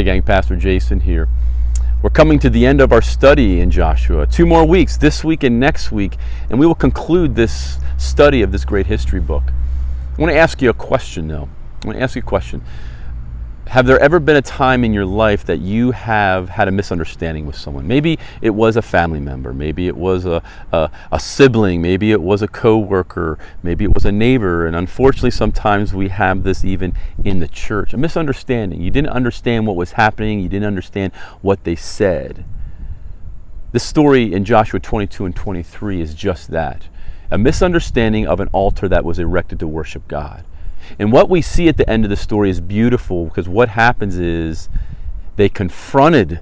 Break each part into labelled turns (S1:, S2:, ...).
S1: Hey gang, Pastor Jason here. We're coming to the end of our study in Joshua. 2 more weeks, this week and next week, and we will conclude this study of this great history book. I want to ask you a question though. Have there ever been a time in your life that you have had a misunderstanding with someone? Maybe it was a family member, maybe it was a sibling, maybe it was a co-worker, maybe it was a neighbor, and unfortunately sometimes we have this even in the church. A misunderstanding. You didn't understand what was happening, you didn't understand what they said. This story in Joshua 22 and 23 is just that. A misunderstanding of an altar that was erected to worship God. And what we see at the end of the story is beautiful, because what happens is they confronted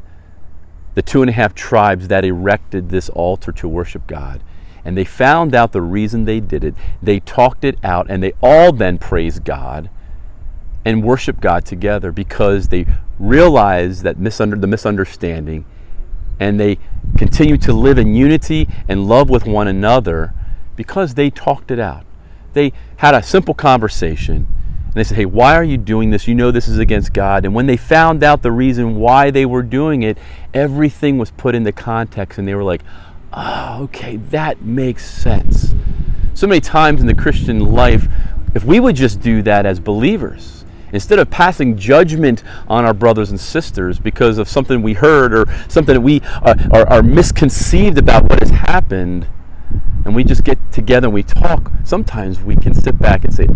S1: the 2.5 tribes that erected this altar to worship God. And they found out the reason they did it. They talked it out, and they all then praised God and worshiped God together because they realized that the misunderstanding, and they continued to live in unity and love with one another because they talked it out. They had a simple conversation and they said, hey, why are you doing this? You know this is against God. And when they found out the reason why they were doing it, everything was put into context and they were like, oh, okay, that makes sense. So many times in the Christian life, if we would just do that as believers, instead of passing judgment on our brothers and sisters because of something we heard or something that we are misconceived about what has happened, and we just get together and we talk, sometimes we can sit back and say,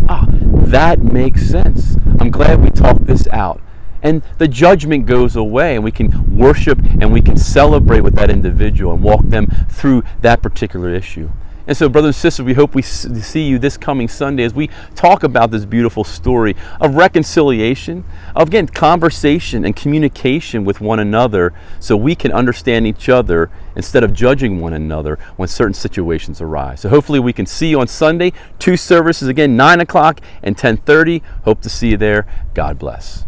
S1: that makes sense. I'm glad we talked this out. And the judgment goes away and we can worship and we can celebrate with that individual and walk them through that particular issue. And so, brothers and sisters, we hope we see you this coming Sunday as we talk about this beautiful story of reconciliation, of, again, conversation and communication with one another so we can understand each other instead of judging one another when certain situations arise. So hopefully we can see you on Sunday. 2 services, again, 9 o'clock and 10:30. Hope to see you there. God bless.